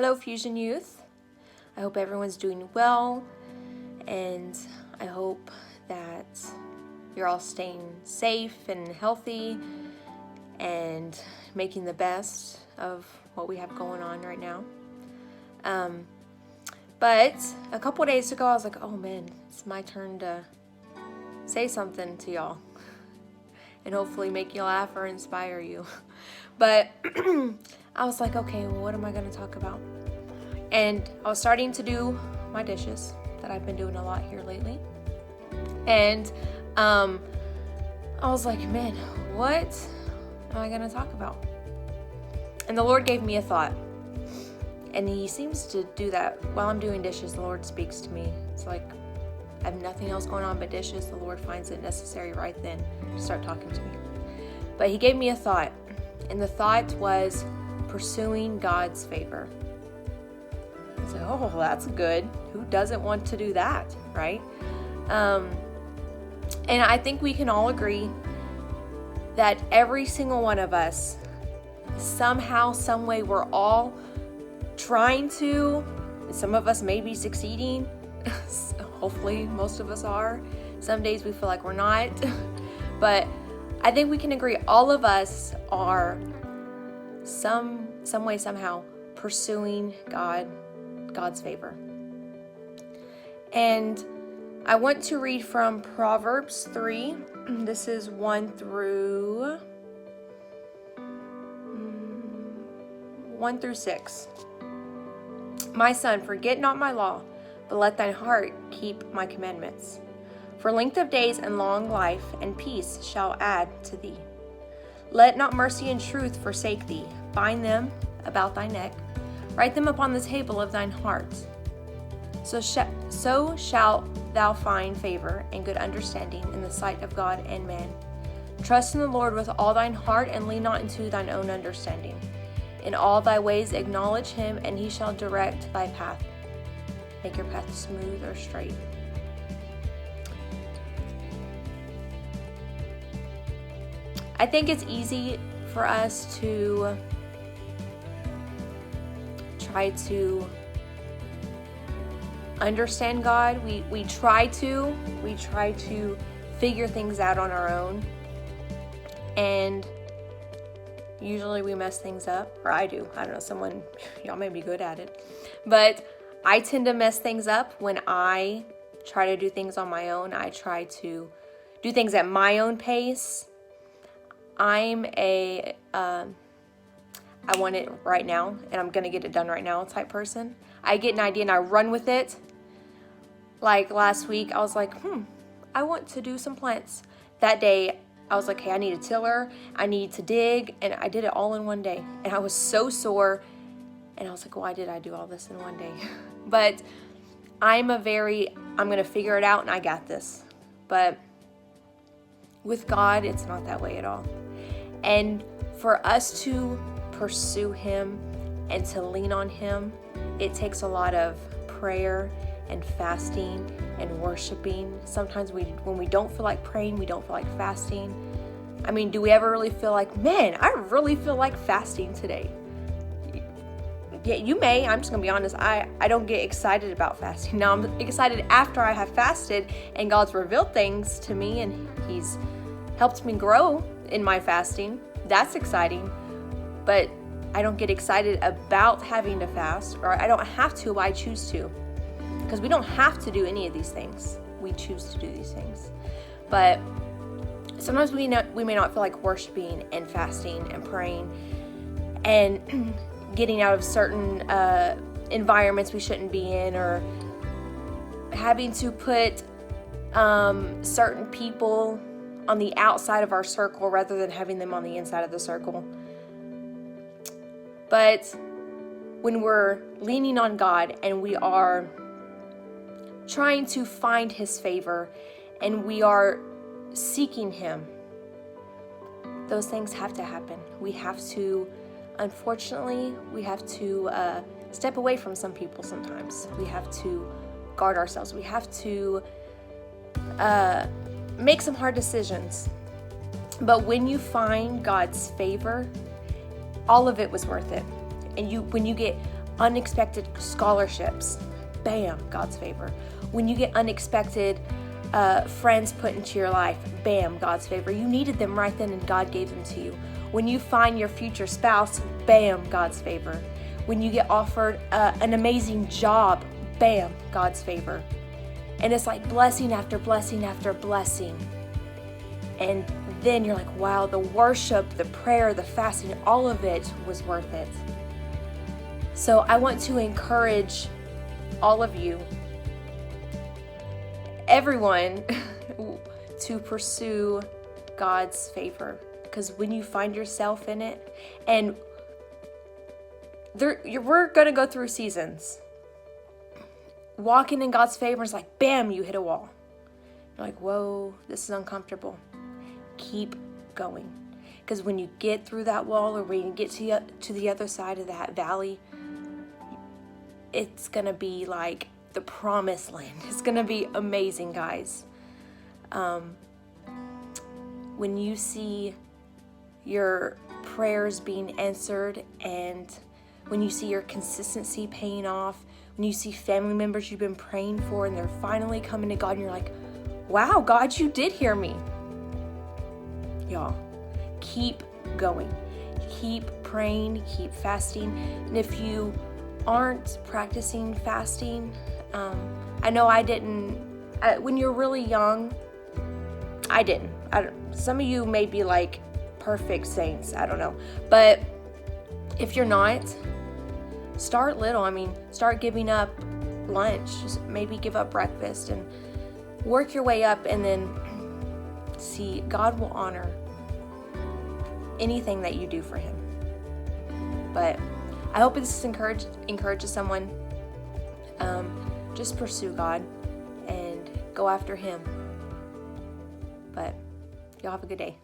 Hello, Fusion Youth. I hope everyone's doing well, and I hope that you're all staying safe and healthy and making the best of what we have going on right now. But a couple days ago, I was like, oh man, it's my turn to say something to y'all and hopefully make you laugh or inspire you. But I was like, okay, well, what am I going to talk about? And I was starting to do my dishes that I've been doing a lot here lately. And I was like, man, what am I going to talk about? And the Lord gave me a thought. And he seems to do that while I'm doing dishes. The Lord speaks to me. It's like I have nothing else going on but dishes. The Lord finds it necessary right then to start talking to me. But he gave me a thought. And the thought was pursuing God's favor. I was like, oh, that's good. Who doesn't want to do that, right? And I think we can all agree that every single one of us, somehow, some way, we're all trying to. Some of us may be succeeding. Hopefully, most of us are. Some days we feel like we're not. But I think we can agree all of us are some way, somehow pursuing God's favor. And I want to read from Proverbs 3. This is 1 through 6. My son, forget not my law, but let thine heart keep my commandments. For length of days and long life and peace shall add to thee. Let not mercy and truth forsake thee. Bind them about thy neck. Write them upon the table of thine heart. So shalt thou find favor and good understanding in the sight of God and man. Trust in the Lord with all thine heart, and lean not into thine own understanding. In all thy ways acknowledge him, and he shall direct thy path. Make your path smooth or straight. I think it's easy for us to try to understand God. We try to figure things out on our own, and usually we mess things up, or I do. I don't know, y'all may be good at it, but I tend to mess things up when I try to do things on my own. I try to do things at my own pace. I'm I want it right now, and I'm gonna get it done right now type person. I get an idea and I run with it. Like last week, I was like, I want to do some plants. That day, I was like, hey, I need a tiller, I need to dig, and I did it all in one day. And I was so sore, and I was like, why did I do all this in one day? But I'm gonna figure it out, and I got this. But with God, it's not that way at all. And for us to pursue him and to lean on him, it takes a lot of prayer and fasting and worshiping. Sometimes when we don't feel like praying, we don't feel like fasting. I mean, do we ever really feel like, man, I really feel like fasting today? Yeah, you may. I'm just gonna be honest. I don't get excited about fasting. Now I'm excited after I have fasted and God's revealed things to me and he's helped me grow in my fasting. That's exciting. But I don't get excited about having to fast, or I don't have to, but I choose to. Because we don't have to do any of these things. We choose to do these things. But sometimes we may not feel like worshiping and fasting and praying and getting out of certain environments we shouldn't be in, or having to put certain people on the outside of our circle rather than having them on the inside of the circle. But when we're leaning on God and we are trying to find his favor and we are seeking him, those things have to happen. We have to, unfortunately, step away from some people sometimes. We have to guard ourselves. We have to make some hard decisions. But when you find God's favor, all of it was worth it. And when you get unexpected scholarships, bam, God's favor. When you get unexpected friends put into your life, bam, God's favor. You needed them right then and God gave them to you. When you find your future spouse, bam, God's favor. When you get offered an amazing job, bam, God's favor. And it's like blessing after blessing after blessing. And then you're like, wow, the worship, the prayer, the fasting, all of it was worth it. So I want to encourage all of you, everyone, to pursue God's favor. Because when you find yourself in it, and we're going to go through seasons. Walking in God's favor is like, bam, you hit a wall. You're like, whoa, this is uncomfortable. Keep going. Because when you get through that wall, or when you get to the other side of that valley, it's going to be like the promised land. It's going to be amazing, guys. When you see your prayers being answered, and when you see your consistency paying off, when you see family members you've been praying for and they're finally coming to God, and you're like, wow, God, you did hear me. Y'all, keep going. Keep praying, keep fasting. And if you aren't practicing fasting, I know I didn't, when you're really young, I didn't. Some of you may be like perfect saints, I don't know. But if you're not, start little. I mean, start giving up lunch, just maybe give up breakfast and work your way up, and then see, God will honor anything that you do for him. But I hope this encourages someone. Just pursue God and go after him. But y'all have a good day.